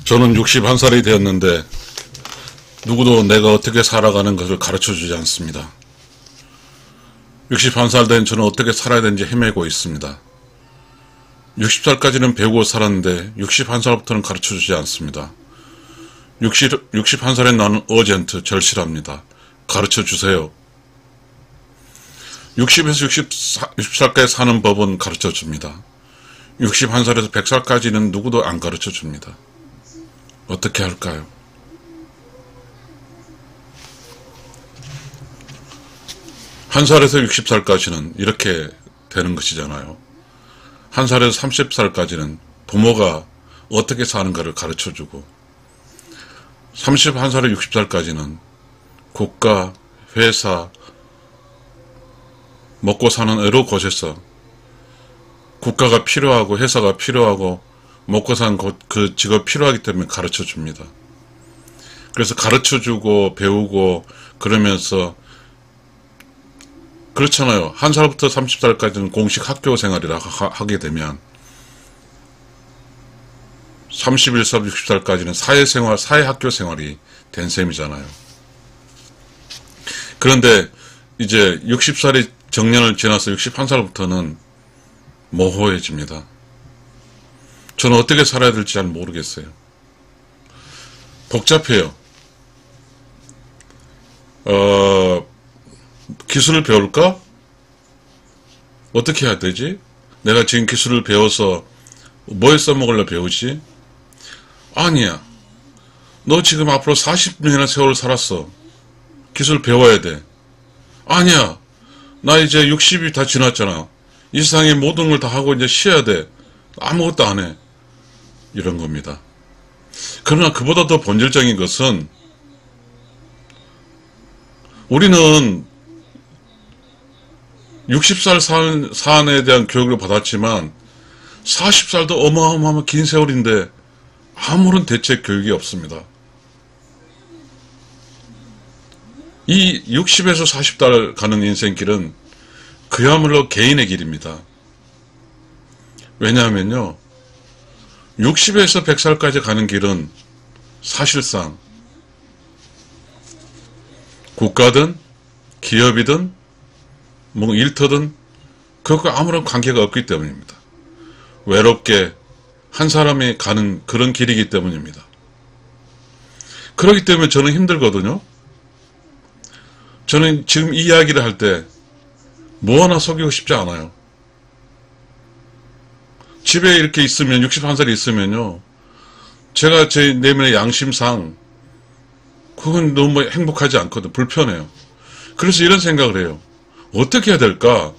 저는 61살이 되었는데 누구도 내가 어떻게 살아가는 것을 가르쳐주지 않습니다. 61살 된 저는 어떻게 살아야 되는지 헤매고 있습니다. 60살까지는 배우고 살았는데 61살부터는 가르쳐주지 않습니다. 61살에 나는 어젠트 절실합니다. 가르쳐주세요. 60에서 60살까지 사는 법은 가르쳐줍니다. 61살에서 100살까지는 누구도 안 가르쳐줍니다. 어떻게 할까요? 한 살에서 60살까지는 이렇게 되는 것이잖아요. 한 살에서 30살까지는 부모가 어떻게 사는가를 가르쳐주고 31살에 60살까지는 국가, 회사, 먹고 사는 여러 곳에서 국가가 필요하고 회사가 필요하고 먹고 사는 그 직업이 필요하기 때문에 가르쳐줍니다. 그래서 가르쳐주고 배우고 그러면서 그렇잖아요. 한 살부터 30살까지는 공식 학교 생활이라 하게 되면 31살, 60살까지는 사회생활, 사회학교 생활이 된 셈이잖아요. 그런데 이제 60살이 정년을 지나서 61살부터는 모호해집니다. 저는 어떻게 살아야 될지 잘 모르겠어요. 복잡해요. 기술을 배울까? 어떻게 해야 되지? 내가 지금 기술을 배워서 뭐에 써먹으려 배우지? 아니야. 너 지금 앞으로 40년이나 세월을 살았어. 기술 배워야 돼. 아니야. 나 이제 60이 다 지났잖아. 이 세상의 모든 걸 다 하고 이제 쉬어야 돼. 아무것도 안 해. 이런 겁니다. 그러나 그보다 더 본질적인 것은 우리는 60살 사안에 대한 교육을 받았지만 40살도 어마어마한 긴 세월인데 아무런 대책 교육이 없습니다. 이 60에서 40달 가는 인생길은 그야말로 개인의 길입니다. 왜냐하면요, 60에서 100살까지 가는 길은 사실상 국가든 기업이든 뭐 일터든 그것과 아무런 관계가 없기 때문입니다. 외롭게 한 사람이 가는 그런 길이기 때문입니다. 그렇기 때문에 저는 힘들거든요. 저는 지금 이 이야기를 할 때 뭐 하나 속이고 싶지 않아요. 집에 이렇게 있으면 61살이 있으면요, 제가 제 내면의 양심상 그건 너무 행복하지 않거든. 불편해요. 그래서 이런 생각을 해요. 어떻게 해야 될까?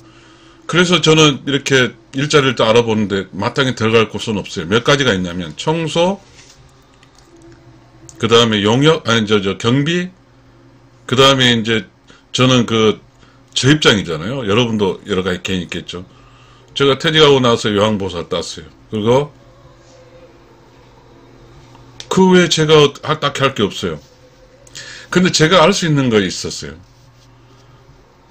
그래서 저는 이렇게 일자리를 또 알아보는데 마땅히 들어갈 곳은 없어요. 몇 가지가 있냐면 청소, 그 다음에 용역, 아니 경비, 그 다음에 이제 저는 저 입장이잖아요. 여러분도 여러 가지 개인이 있겠죠. 제가 퇴직하고 나서 요양보호사 땄어요. 그리고 그 외에 제가 딱히 할 게 없어요. 근데 제가 알 수 있는 거 있었어요.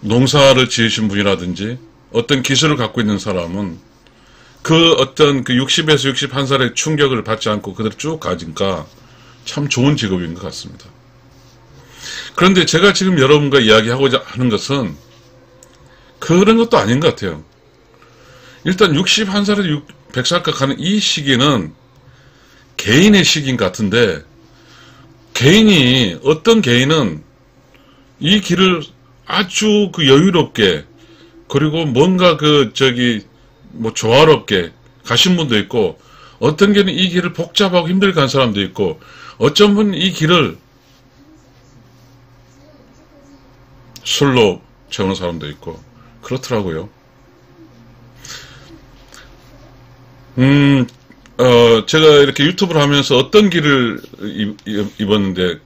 농사를 지으신 분이라든지 어떤 기술을 갖고 있는 사람은 그 어떤 그 60에서 61살의 충격을 받지 않고 그대로 쭉 가니까 참 좋은 직업인 것 같습니다. 그런데 제가 지금 여러분과 이야기하고자 하는 것은 그런 것도 아닌 것 같아요. 일단 61살에서 100살까지 가는 이 시기는 개인의 시기인 것 같은데, 어떤 개인은 이 길을 아주 여유롭게, 그리고 뭔가 조화롭게 가신 분도 있고, 어떤 개는 이 길을 복잡하고 힘들게 간 사람도 있고, 어떤 분은 이 길을 술로 채우는 사람도 있고, 그렇더라고요. 제가 이렇게 유튜브를 하면서 어떤 길을 입었는데,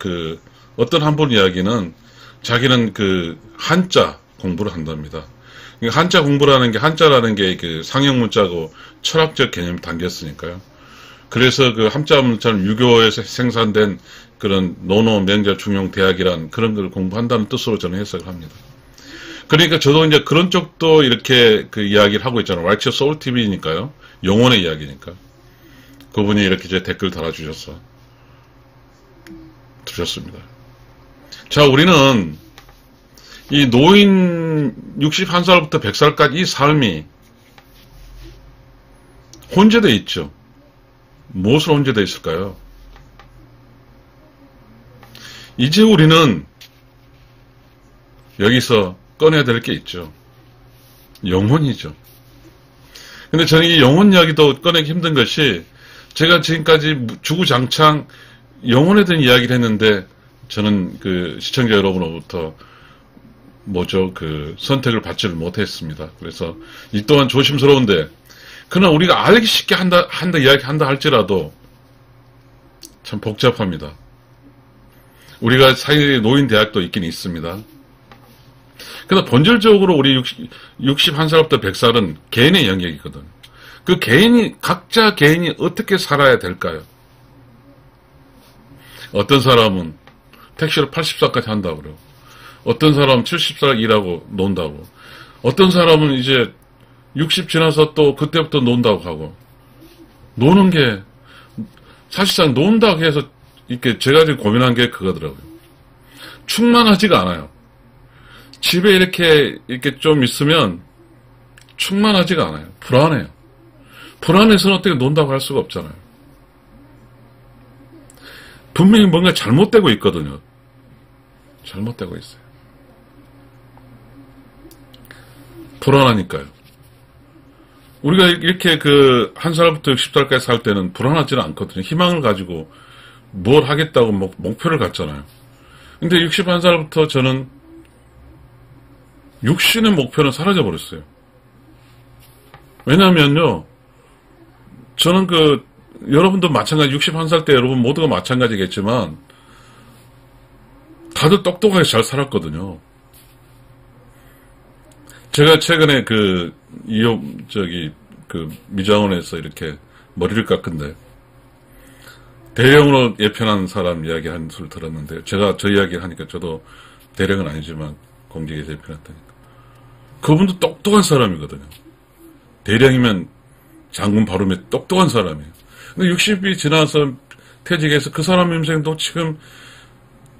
어떤 한 분 이야기는 자기는 한자 공부를 한답니다. 한자 공부라는 게, 한자라는 게 상형 문자고 철학적 개념이 담겼으니까요. 그래서 한자 문자는 유교에서 생산된 그런 노노, 명절, 중용, 대학이란 그런 걸 공부한다는 뜻으로 저는 해석을 합니다. 그러니까 저도 이제 그런 쪽도 이렇게 이야기를 하고 있잖아요. 왈츠 소울 TV니까요. 영혼의 이야기니까. 그분이 이렇게 제 댓글 달아주셨어. 주셨습니다. 자, 우리는 이 노인 61살부터 100살까지 이 삶이 혼재되어 있죠. 무엇으로 혼재되어 있을까요? 이제 우리는 여기서 꺼내야 될 게 있죠. 영혼이죠. 근데 저는 이 영혼 이야기도 꺼내기 힘든 것이, 제가 지금까지 주구장창 영혼에 대한 이야기를 했는데, 저는 그 시청자 여러분으로부터 선택을 받지를 못했습니다. 그래서 이 또한 조심스러운데, 그러나 우리가 알기 쉽게 이야기한다 할지라도 참 복잡합니다. 우리가 사회 노인대학도 있긴 있습니다. 그래서 본질적으로 우리 61살부터 100살은 개인의 영역이거든. 그 각자 개인이 어떻게 살아야 될까요? 어떤 사람은 택시를 80살까지 한다고 그래요. 어떤 사람은 70살 일하고 논다고. 어떤 사람은 이제 60 지나서 또 그때부터 논다고 하고. 노는 게, 사실상 논다고 해서, 이렇게 제가 지금 고민한 게 그거더라고요. 충만하지가 않아요. 집에 이렇게 좀 있으면 충만하지가 않아요. 불안해요. 불안해서는 어떻게 논다고 할 수가 없잖아요. 분명히 뭔가 잘못되고 있거든요. 잘못되고 있어요. 불안하니까요. 우리가 이렇게 한 살부터 60살까지 살 때는 불안하지는 않거든요. 희망을 가지고 뭘 하겠다고 목표를 갖잖아요. 근데 61살부터 저는 육신의 목표는 사라져버렸어요. 왜냐면요, 저는 여러분도 마찬가지, 61살 때 여러분 모두가 마찬가지겠지만, 다들 똑똑하게 잘 살았거든요. 제가 최근에 미장원에서 이렇게 머리를 깎은데, 대령으로 예편한 사람 이야기 한 수를 들었는데, 제가 저 이야기를 하니까 저도 대령은 아니지만, 공직에서 예편했다니까. 그분도 똑똑한 사람이거든요. 대령이면 장군 바로면 똑똑한 사람이에요. 근데 60이 지나서 퇴직해서 그 사람 인생도 지금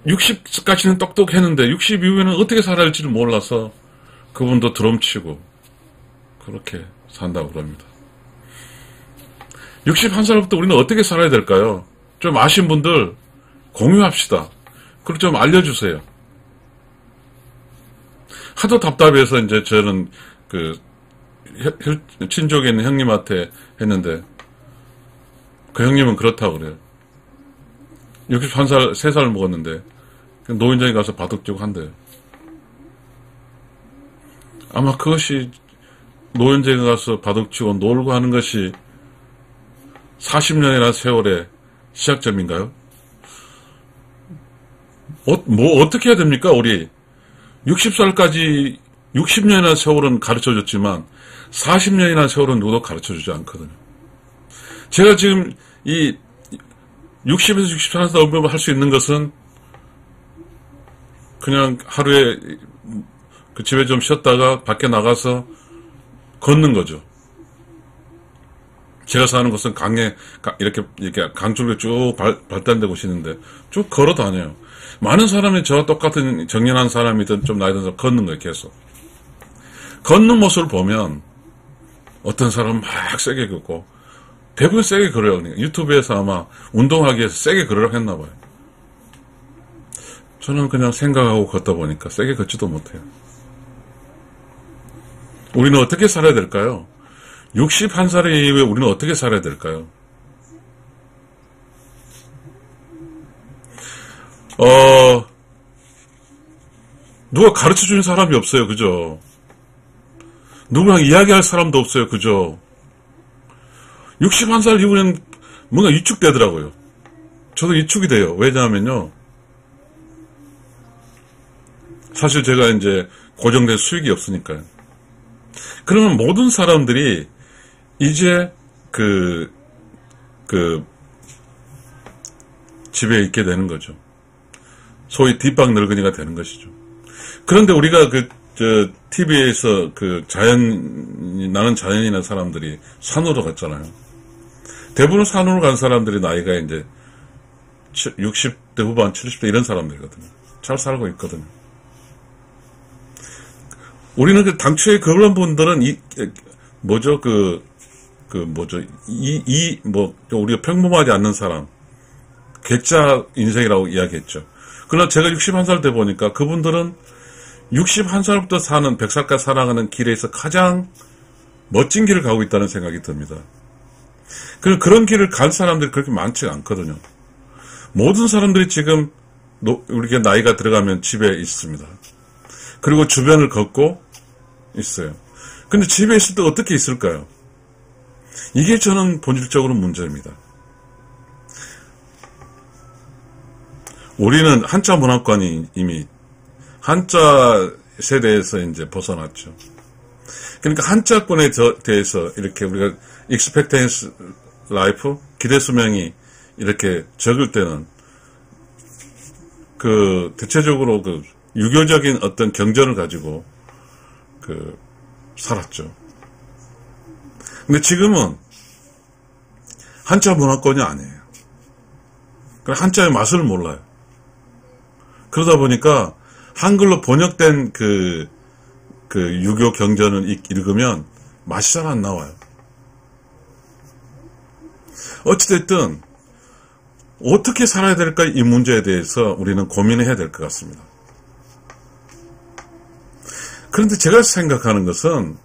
60까지는 똑똑했는데 60 이후에는 어떻게 살아야 할지를 몰라서 그분도 드럼치고 그렇게 산다고 그럽니다. 61살부터 우리는 어떻게 살아야 될까요? 좀 아신 분들 공유합시다. 그리고 좀 알려주세요. 하도 답답해서 이제 저는 친족에 있는 형님한테 했는데, 그 형님은 그렇다고 그래요. 61살, 3살 먹었는데, 노인정에 가서 바둑지고 한대요. 아마 그것이 노인정에 가서 바둑치고 놀고 하는 것이 40년이라는 세월의 시작점인가요? 어떻게 해야 됩니까, 우리? 60살까지 60년이나 세월은 가르쳐줬지만 40년이나 세월은 누구도 가르쳐주지 않거든요. 제가 지금 이 60에서 64살 넘으면 할 수 있는 것은 그냥 하루에 집에 좀 쉬었다가 밖에 나가서 걷는 거죠. 제가 사는 곳은 이렇게 강줄로 쭉 발단되고 있는데 쭉 걸어 다녀요. 많은 사람이 저와 똑같은 정년한 사람이든 좀 나이 든 사람 걷는 거예요, 계속. 걷는 모습을 보면 어떤 사람은 막 세게 걷고 대부분 세게 걸어요. 유튜브에서 아마 운동하기 위해서 세게 걸으라고 했나 봐요. 저는 그냥 생각하고 걷다 보니까 세게 걷지도 못해요. 우리는 어떻게 살아야 될까요? 61살 이후에 우리는 어떻게 살아야 될까요? 누가 가르쳐주는 사람이 없어요. 그죠? 누구랑 이야기할 사람도 없어요. 그죠? 61살 이후에는 뭔가 위축되더라고요. 저도 위축이 돼요. 왜냐하면요, 사실 제가 이제 고정된 수익이 없으니까요. 그러면 모든 사람들이 이제 집에 있게 되는 거죠. 소위 뒷방 늙은이가 되는 것이죠. 그런데 우리가 TV에서 나는 자연이라는 사람들이 산으로 갔잖아요. 대부분 산으로 간 사람들이 나이가 이제 60 60대 후반, 70대 이런 사람들이거든요. 잘 살고 있거든요. 우리는 그 당초에 그런 분들은 우리가 평범하지 않는 사람, 괴짜 인생이라고 이야기했죠. 그러나 제가 61살 때 보니까 그분들은 61살부터 사는 100살까지 살아가는 길에서 가장 멋진 길을 가고 있다는 생각이 듭니다. 그런 길을 간 사람들이 그렇게 많지가 않거든요. 모든 사람들이 지금 우리가 나이가 들어가면 집에 있습니다. 그리고 주변을 걷고 있어요. 근데 집에 있을 때 어떻게 있을까요? 이게 저는 본질적으로 문제입니다. 우리는 한자 문화권이 이미 한자 세대에서 이제 벗어났죠. 그러니까 한자권에 대해서 이렇게 우리가 expectancy life, 기대 수명이 이렇게 적을 때는 대체적으로 유교적인 어떤 경전을 가지고 살았죠. 근데 지금은 한자 문화권이 아니에요. 한자의 맛을 몰라요. 그러다 보니까 한글로 번역된 유교 경전을 읽으면 맛이 잘 안 나와요. 어찌됐든 어떻게 살아야 될까 이 문제에 대해서 우리는 고민해야 될 것 같습니다. 그런데 제가 생각하는 것은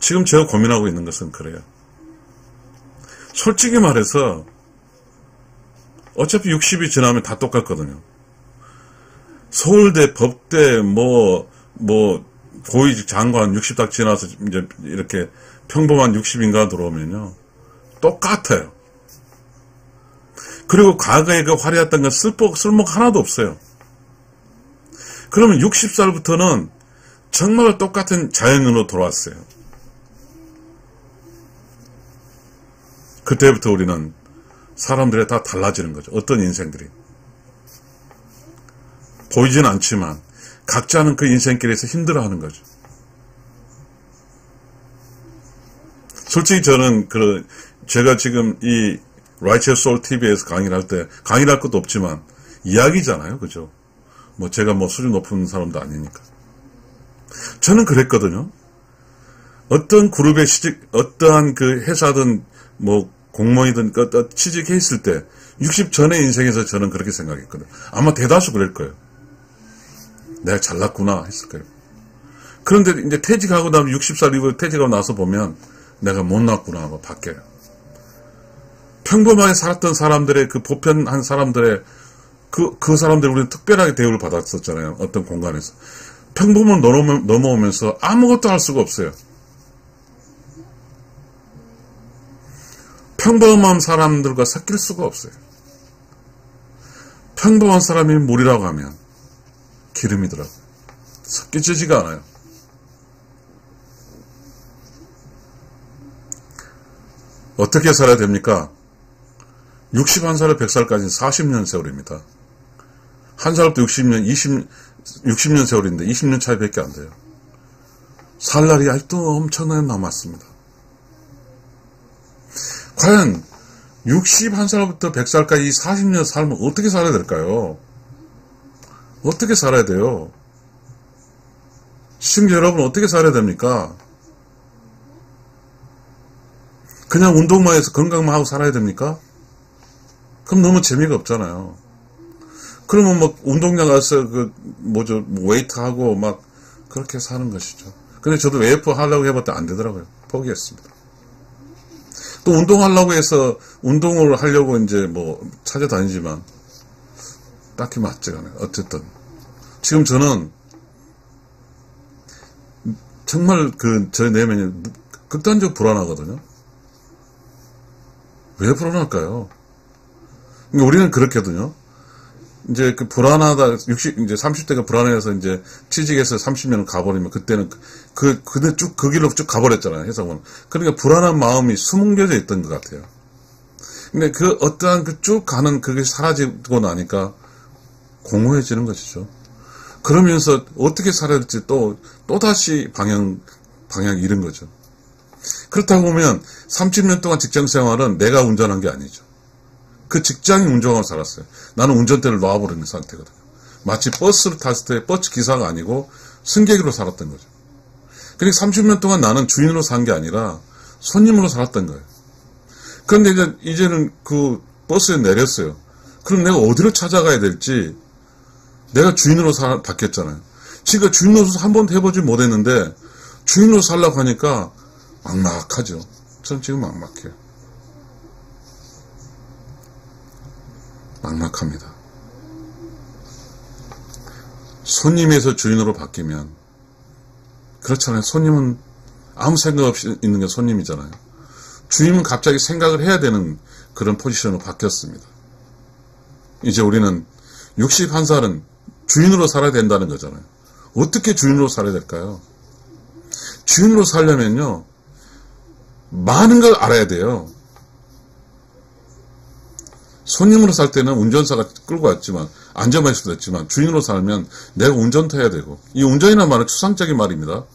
지금 제가 고민하고 있는 것은 그래요. 솔직히 말해서 어차피 60이 지나면 다 똑같거든요. 서울대, 법대, 고위직 장관 60 딱 지나서 이제 이렇게 평범한 60인가 들어오면요. 똑같아요. 그리고 과거에 화려했던 건 쓸모가 하나도 없어요. 그러면 60살부터는 정말 똑같은 자연인으로 돌아왔어요. 그때부터 우리는 사람들이 다 달라지는 거죠. 어떤 인생들이. 보이진 않지만 각자는 그 인생길에서 힘들어하는 거죠. 솔직히 저는 제가 지금 이 Righteous Soul TV에서 강의를 할 때 강의를 할 것도 없지만 이야기잖아요. 그죠? 제가 수준 높은 사람도 아니니까. 저는 그랬거든요. 어떤 그룹에 어떠한 회사든 공무원이든 취직해 있을 때 60 전의 인생에서 저는 그렇게 생각했거든요. 아마 대다수 그럴 거예요. 내가 잘났구나 했을 거예요. 그런데 이제 퇴직하고 나면 60살 이후에 퇴직하고 나서 보면 내가 못났구나 하고 바뀌어요. 평범하게 살았던 사람들의 보편한 사람들의 그 사람들 우리는 특별하게 대우를 받았었잖아요. 어떤 공간에서. 평범을 넘어오면서 아무것도 할 수가 없어요. 평범한 사람들과 섞일 수가 없어요. 평범한 사람이 물이라고 하면 기름이더라고요. 섞여지지가 않아요. 어떻게 살아야 됩니까? 61살에 100살까지는 40년 세월입니다. 한 살부터 60년 세월인데 20년 차이밖에 안 돼요. 살 날이 아직도 엄청나게 남았습니다. 과연 61살부터 100살까지 40년 살면 어떻게 살아야 될까요? 어떻게 살아야 돼요? 시청자 여러분 어떻게 살아야 됩니까? 그냥 운동만 해서 건강만 하고 살아야 됩니까? 그럼 너무 재미가 없잖아요. 그러면 운동장 가서 웨이트 하고 그렇게 사는 것이죠. 근데 저도 웨이프 하려고 해봤더니 안 되더라고요. 포기했습니다. 또 운동하려고 해서 운동을 하려고 이제 찾아다니지만 딱히 맞지가 않아요. 어쨌든 지금 저는 정말 제 내면이 극단적으로 불안하거든요. 왜 불안할까요? 우리는 그렇거든요. 이제 불안하다, 이제 30대가 불안해서 이제 취직해서 30년을 가버리면 그때는 근데 쭉 그 길로 쭉 가버렸잖아요, 해석은. 그러니까 불안한 마음이 숨겨져 있던 것 같아요. 근데 어떠한 쭉 가는 그게 사라지고 나니까 공허해지는 것이죠. 그러면서 어떻게 살아야 될지 또다시 방향 잃은 거죠. 그렇다고 보면 30년 동안 직장 생활은 내가 운전한 게 아니죠. 그 직장인 운전하고 살았어요. 나는 운전대를 놔버리는 상태거든요. 마치 버스를 탔을 때 버스 기사가 아니고 승객으로 살았던 거죠. 그러니까 30년 동안 나는 주인으로 산 게 아니라 손님으로 살았던 거예요. 그런데 이제는 그 버스에 내렸어요. 그럼 내가 어디로 찾아가야 될지 내가 주인으로 바뀌었잖아요. 지금 주인으로서 한 번도 해보지 못했는데 주인으로 살려고 하니까 막막하죠. 전 지금 막막해요. 막막합니다. 손님에서 주인으로 바뀌면 그렇잖아요. 손님은 아무 생각 없이 있는 게 손님이잖아요. 주인은 갑자기 생각을 해야 되는 그런 포지션으로 바뀌었습니다. 이제 우리는 61살은 주인으로 살아야 된다는 거잖아요. 어떻게 주인으로 살아야 될까요? 주인으로 살려면요, 많은 걸 알아야 돼요. 손님으로 살 때는 운전사가 끌고 왔지만, 안전할 수도 있지만, 주인으로 살면 내가 운전도 해야 되고, 이 운전이라는 말은 추상적인 말입니다.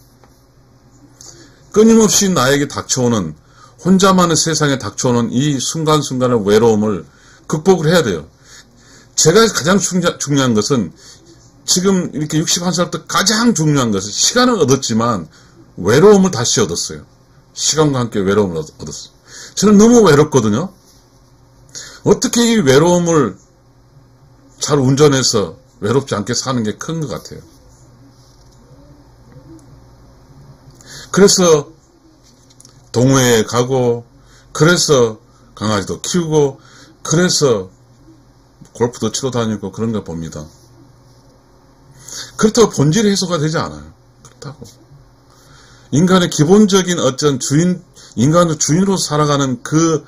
끊임없이 나에게 닥쳐오는, 혼자만의 세상에 닥쳐오는 이 순간순간의 외로움을 극복을 해야 돼요. 제가 가장 중요한 것은, 지금 이렇게 61살부터 가장 중요한 것은 시간을 얻었지만 외로움을 다시 얻었어요. 시간과 함께 외로움을 얻었어요. 저는 너무 외롭거든요. 어떻게 이 외로움을 잘 운전해서 외롭지 않게 사는 게 큰 것 같아요. 그래서 동호회에 가고, 그래서 강아지도 키우고, 그래서 골프도 치러 다니고 그런 걸 봅니다. 그렇다고 본질의 해소가 되지 않아요. 그렇다고. 인간의 기본적인 어떤 인간의 주인으로 살아가는 그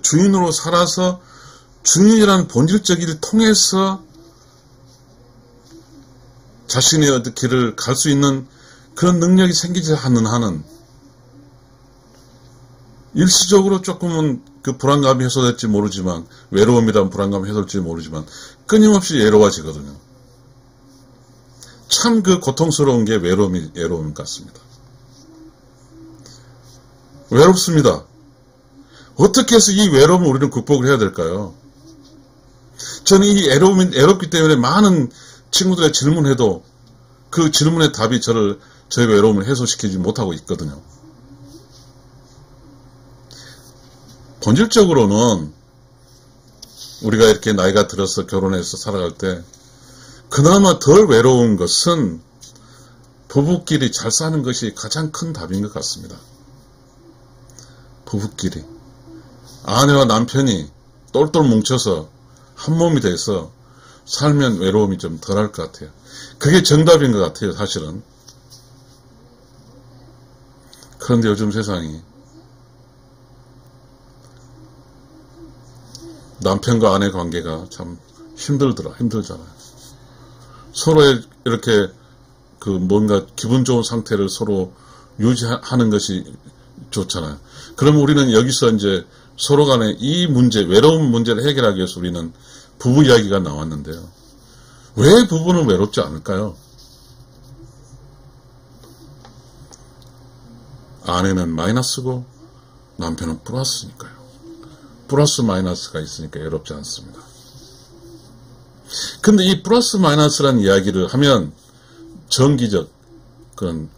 주인으로 살아서 주인이라는 본질적 일을 통해서 자신의 어떤 길을 갈 수 있는 그런 능력이 생기지 않는 한은 일시적으로 조금은 그 불안감이 해소될지 모르지만, 외로움이란 불안감이 해소될지 모르지만 끊임없이 외로워지거든요. 참 그 고통스러운 게 외로움 같습니다. 외롭습니다. 어떻게 해서 이 외로움을 우리는 극복을 해야 될까요? 저는 이 외롭기 때문에 많은 친구들의 질문해도 그 질문의 답이 저의 외로움을 해소시키지 못하고 있거든요. 본질적으로는 우리가 이렇게 나이가 들어서 결혼해서 살아갈 때 그나마 덜 외로운 것은 부부끼리 잘 사는 것이 가장 큰 답인 것 같습니다. 부부끼리 아내와 남편이 똘똘 뭉쳐서 한 몸이 돼서 살면 외로움이 좀 덜할 것 같아요. 그게 정답인 것 같아요, 사실은. 그런데 요즘 세상이 남편과 아내 관계가 참 힘들잖아요. 서로의 이렇게 뭔가 기분 좋은 상태를 서로 유지하는 것이 좋잖아요. 그러면 우리는 여기서 이제 서로 간의 이 문제, 외로운 문제를 해결하기 위해서 우리는 부부 이야기가 나왔는데요. 왜 부부는 외롭지 않을까요? 아내는 마이너스고 남편은 플러스니까요. 플러스 마이너스가 있으니까 외롭지 않습니다. 근데 이 플러스 마이너스라는 이야기를 하면 정기적 그런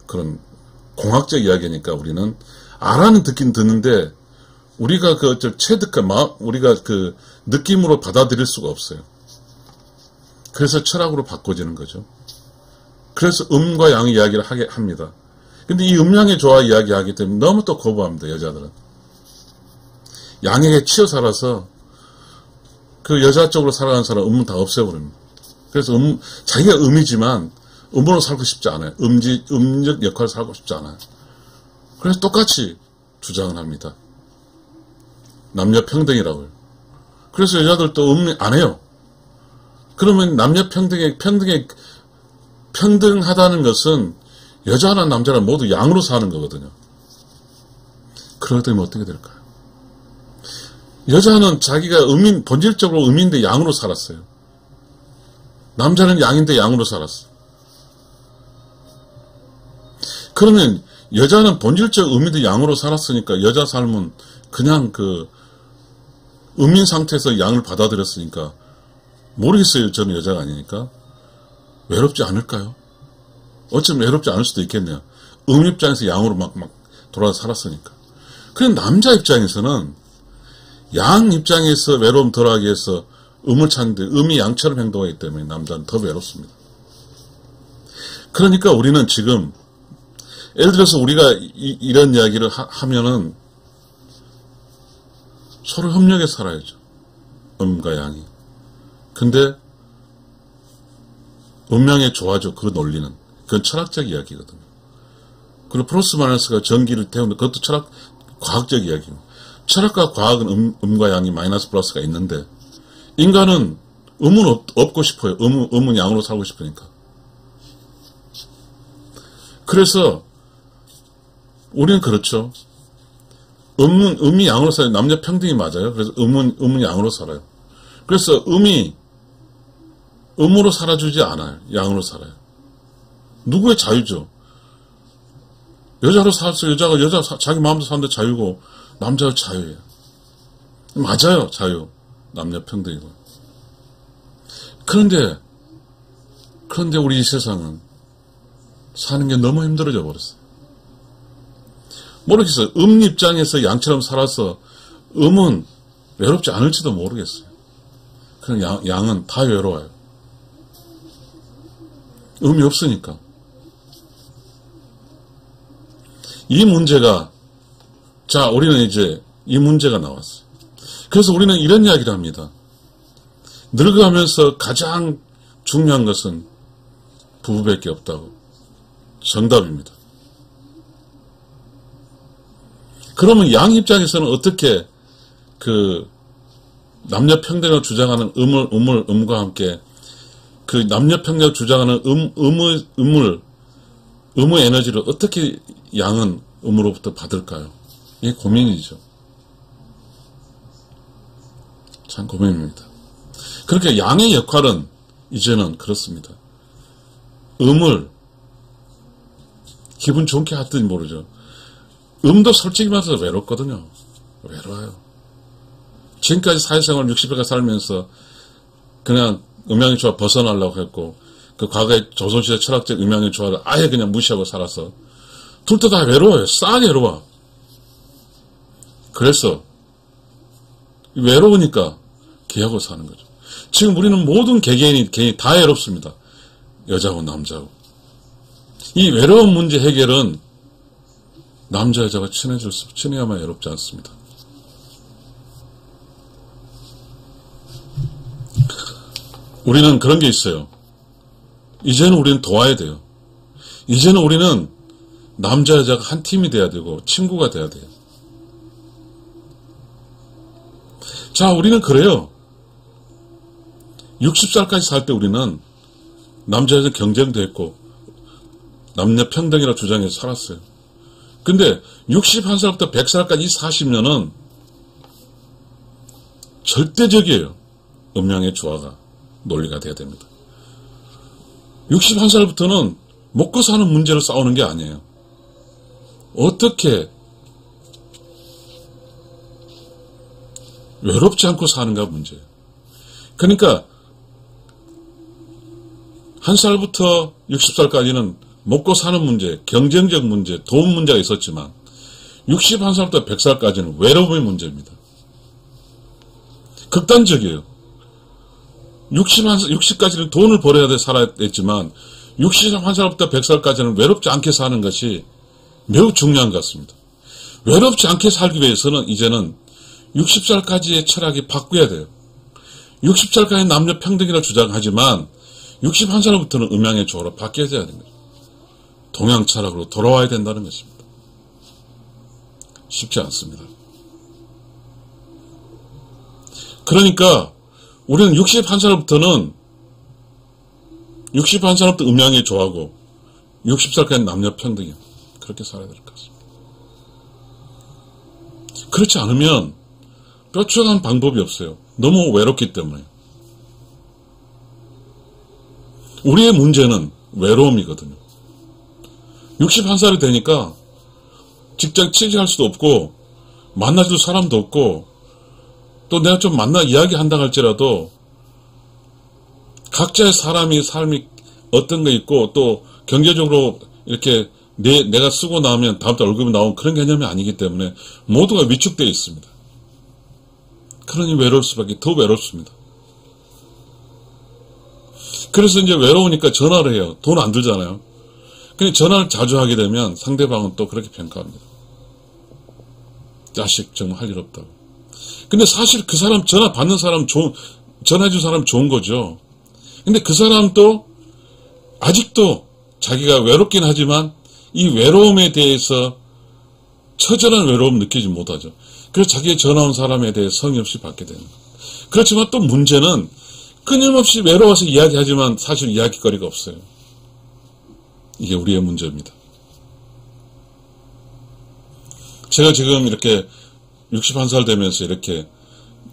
공학적 이야기니까 우리는 알아는 듣긴 듣는데 우리가 우리가 그 느낌으로 받아들일 수가 없어요. 그래서 철학으로 바꿔지는 거죠. 그래서 음과 양의 이야기를 하게 합니다. 근데 이 음양의 조화 이야기하기 때문에 너무 또 거부합니다, 여자들은. 양에게 치여 살아서 그 여자 쪽으로 살아가는 사람 음은 다 없애버립니다. 그래서 자기가 음이지만 음으로 살고 싶지 않아요. 음적 역할을 살고 싶지 않아요. 그래서 똑같이 주장을 합니다. 남녀 평등이라고요. 그래서 여자들도 음 안 해요. 그러면 남녀 평등하다는 것은 여자나 남자나 모두 양으로 사는 거거든요. 그러게 되면 어떻게 될까요? 여자는 자기가 본질적으로 음인데 양으로 살았어요. 남자는 양인데 양으로 살았어. 그러면 여자는 본질적 음인데 양으로 살았으니까 여자 삶은 그냥 음인 상태에서 양을 받아들였으니까 모르겠어요. 저는 여자가 아니니까. 외롭지 않을까요? 어쩌면 외롭지 않을 수도 있겠네요. 음 입장에서 양으로 막 돌아서 살았으니까. 그럼 남자 입장에서는 양 입장에서 외로움 덜하기 위해서 음을 찾는데 음이 양처럼 행동하기 때문에 남자는 더 외롭습니다. 그러니까 우리는 지금 예를 들어서 우리가 이런 이야기를 하면은 서로 협력해 살아야죠. 음과 양이. 근데 음양의 조화죠. 그 논리는. 그건 철학적 이야기거든요. 그리고 프로스 마이너스가 전기를 태우는 그것도 과학적 이야기고. 철학과 과학은 음과 양이 마이너스 플러스가 있는데 인간은 음은 없고 싶어요. 음은 양으로 살고 싶으니까. 그래서 우리는 그렇죠. 음이 양으로 살아요. 남녀 평등이 맞아요. 그래서 음은 양으로 살아요. 그래서 음이 음으로 살아주지 않아요. 양으로 살아요. 누구의 자유죠? 여자로 살았어. 여자 자기 마음대로 사는데 자유고 남자의 자유예요. 맞아요. 자유. 남녀 평등이고. 그런데 우리 이 세상은 사는 게 너무 힘들어져 버렸어요. 모르겠어요. 음 입장에서 양처럼 살아서 음은 외롭지 않을지도 모르겠어요. 그냥 양은 다 외로워요. 음이 없으니까. 이 문제가, 자, 우리는 이제 이 문제가 나왔어요. 그래서 우리는 이런 이야기를 합니다. 늙어가면서 가장 중요한 것은 부부밖에 없다고. 정답입니다. 그러면 양 입장에서는 어떻게 그 남녀 평등을 주장하는 음과 함께 그 남녀 평등을 주장하는 음의 에너지를 어떻게 양은 음으로부터 받을까요? 이게 고민이죠. 참 고민입니다. 그렇게 양의 역할은 이제는 그렇습니다. 음을 기분 좋게 하든지 모르죠. 음도 솔직히 말해서 외롭거든요. 외로워요. 지금까지 사회생활 60회가 살면서 그냥 음양의 조화 벗어나려고 했고 그 과거의 조선시대 철학적 음양의 조화를 아예 그냥 무시하고 살아서 둘 다 외로워요. 싸게 외로워. 그래서 외로우니까 개하고 사는 거죠. 지금 우리는 모든 개개인이 다 외롭습니다. 여자고 남자고. 이 외로운 문제 해결은 남자 여자가 친해야만 외롭지 않습니다. 우리는 그런 게 있어요. 이제는 우리는 도와야 돼요. 이제는 우리는 남자 여자가 한 팀이 돼야 되고 친구가 돼야 돼요. 자, 우리는 그래요. 60살까지 살 때 우리는 남자 여자 경쟁도 했고 남녀 평등이라 주장해서 살았어요. 근데 61살부터 100살까지 이 40년은 절대적이에요. 음양의 조화가 논리가 돼야 됩니다. 61살부터는 먹고 사는 문제를 싸우는 게 아니에요. 어떻게 외롭지 않고 사는가 문제예요. 그러니까 1살부터 60살까지는 먹고 사는 문제, 경쟁적 문제, 돈 문제가 있었지만 61살부터 100살까지는 외로움의 문제입니다. 극단적이에요. 60까지는 돈을 벌어야 돼 살아야 됐지만 61살부터 100살까지는 외롭지 않게 사는 것이 매우 중요한 것 같습니다. 외롭지 않게 살기 위해서는 이제는 60살까지의 철학이 바뀌어야 돼요. 60살까지 남녀 평등이라 주장하지만 61살부터는 음양의 조화로 바뀌어야 되는 거죠. 동양 철학으로 돌아와야 된다는 것입니다. 쉽지 않습니다. 그러니까 우리는 61살부터 음양의 조화고 60살까지 남녀 평등이요. 그렇게 살아야 될 것 같습니다. 그렇지 않으면 뾰족한 방법이 없어요. 너무 외롭기 때문에. 우리의 문제는 외로움이거든요. 61살이 되니까 직장 취직할 수도 없고 만나줄 사람도 없고 또 내가 좀 만나 이야기한다 할지라도 각자의 사람이 삶이 어떤 거 있고 또 경제적으로 이렇게 내가 쓰고 나면 다음달 월급이 나오는 그런 개념이 아니기 때문에 모두가 위축되어 있습니다. 그러니 외로울 수밖에 더 외롭습니다. 그래서 이제 외로우니까 전화를 해요. 돈 안 들잖아요. 근데 전화를 자주 하게 되면 상대방은 또 그렇게 평가합니다. 자식 정말 할 일 없다고. 근데 사실 그 사람 전화 받는 사람 전화해준 사람 좋은 거죠. 근데 그 사람도 아직도 자기가 외롭긴 하지만 이 외로움에 대해서 처절한 외로움 느끼지 못하죠. 그래서 자기의 전화 온 사람에 대해 성의 없이 받게 되는 거예요. 그렇지만 또 문제는 끊임없이 외로워서 이야기하지만 사실 이야기거리가 없어요. 이게 우리의 문제입니다. 제가 지금 이렇게 61살 되면서 이렇게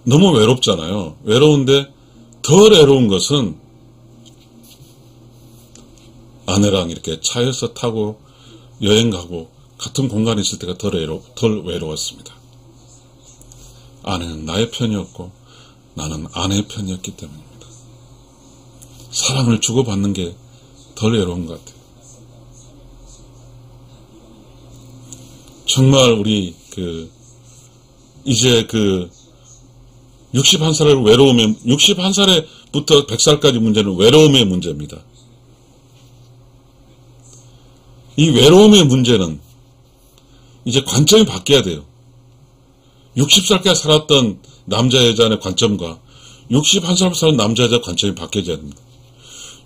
너무 외롭잖아요. 외로운데 더 외로운 것은 아내랑 이렇게 차에서 타고 여행 가고 같은 공간에 있을 때가 덜 외로웠습니다. 아내는 나의 편이었고 나는 아내의 편이었기 때문입니다. 사랑을 주고받는 게 덜 외로운 것 같아요. 정말 우리 이제 61살의 외로움의 61살부터 100살까지 문제는 외로움의 문제입니다. 이 외로움의 문제는 이제 관점이 바뀌어야 돼요. 60살까지 살았던 남자 여자의 관점과 61살부터 사는 남자 여자 관점이 바뀌어져야 됩니다.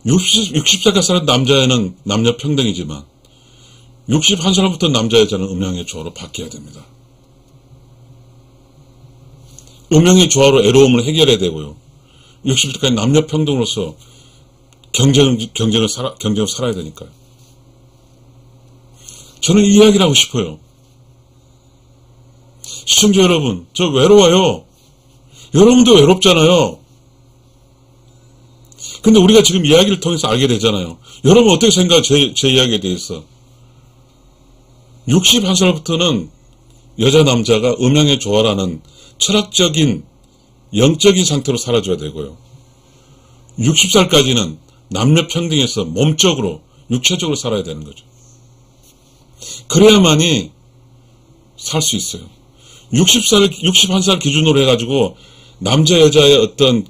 60살까지 살았던 남자애는 남녀 평등이지만 61살부터 남자 여자는 음양의 조화로 바뀌어야 됩니다. 음양의 조화로 외로움을 해결해야 되고요. 60살까지 남녀 평등으로서 경쟁을 살아야 되니까요. 저는 이 이야기를 하고 싶어요. 시청자 여러분, 저 외로워요. 여러분도 외롭잖아요. 근데 우리가 지금 이야기를 통해서 알게 되잖아요. 여러분 어떻게 생각해요? 제 이야기에 대해서. 61살부터는 여자 남자가 음양의 조화라는 철학적인 영적인 상태로 살아줘야 되고요. 60살까지는 남녀 평등에서 몸적으로 육체적으로 살아야 되는 거죠. 그래야만이 살 수 있어요. 61살 기준으로 해가지고 남자 여자의 어떤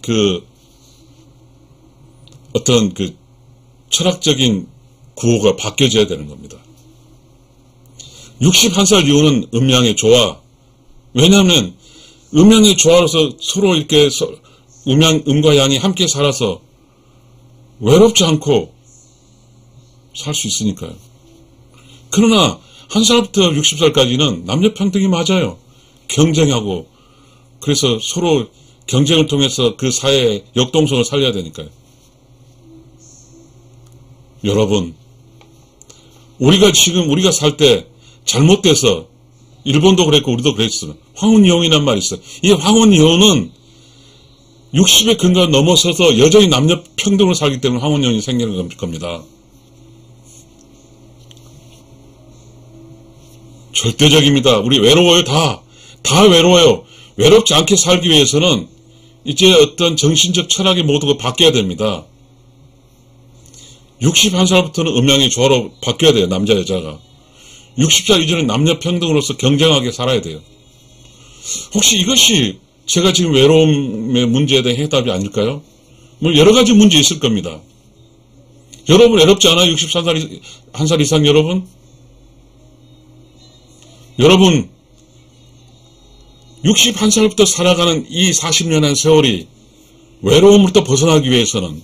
철학적인 구호가 바뀌어져야 되는 겁니다. 61살 이후는 음양의 조화. 왜냐하면 음양의 조화로서 서로 이렇게 음과 양이 함께 살아서 외롭지 않고 살 수 있으니까요. 그러나 한 살부터 60살까지는 남녀 평등이 맞아요. 경쟁하고 그래서 서로 경쟁을 통해서 그 사회의 역동성을 살려야 되니까요. 여러분, 우리가 살 때 잘못돼서 일본도 그랬고 우리도 그랬어요. 황혼이혼이란 말이 있어요. 이 황혼이혼은 60의 근간을 넘어서서 여전히 남녀 평등으로 살기 때문에 황혼이혼이 생기는 겁니다. 절대적입니다. 우리 외로워요. 다 외로워요. 외롭지 않게 살기 위해서는 이제 어떤 정신적 철학의 모두가 바뀌어야 됩니다. 61살부터는 음양의 조화로 바뀌어야 돼요. 남자 여자가. 60살 이전에 남녀 평등으로서 경쟁하게 살아야 돼요. 혹시 이것이 제가 지금 외로움의 문제에 대한 해답이 아닐까요? 뭐 여러 가지 문제 있을 겁니다. 여러분 외롭지 않아요? 63살, 1살 이상 여러분? 여러분 61살부터 살아가는 이 40년의 세월이 외로움으로부터 벗어나기 위해서는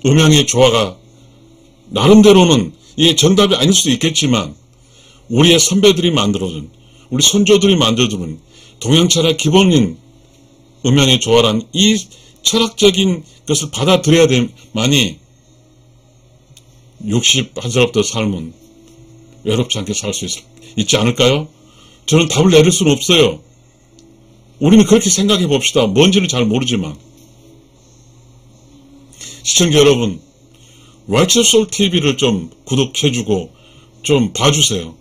음양의 조화가 나름대로는 이게 정답이 아닐 수도 있겠지만 우리의 선배들이 만들어준 우리 선조들이 만들어준 동양철학 기본인 음양의 조화란 이 철학적인 것을 받아들여야 되만이 61살부터 삶은 외롭지 않게 살 수 있지 않을까요? 저는 답을 내릴 수는 없어요. 우리는 그렇게 생각해 봅시다. 뭔지는 잘 모르지만. 시청자 여러분, Righteous Soul TV를 좀 구독해주고 좀 봐주세요.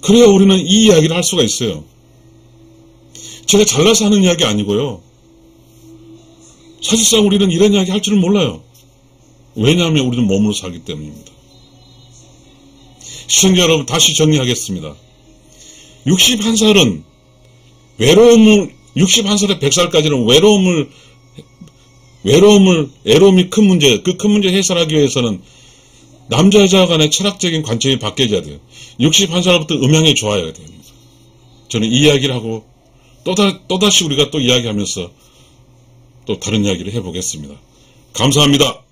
그래야 우리는 이 이야기를 할 수가 있어요. 제가 잘나서 하는 이야기 아니고요. 사실상 우리는 이런 이야기 할 줄은 몰라요. 왜냐하면 우리는 몸으로 살기 때문입니다. 시청자 여러분, 다시 정리하겠습니다. 61살은 외로움을, 61살에 100살까지는 외로움이 큰 문제, 그 큰 문제 해결하기 위해서는 남자, 여자 간의 철학적인 관점이 바뀌어져야 돼요. 61살부터 음양이 좋아야 됩니다. 저는 이 이야기를 하고, 또다시 우리가 또 이야기하면서 또 다른 이야기를 해보겠습니다. 감사합니다.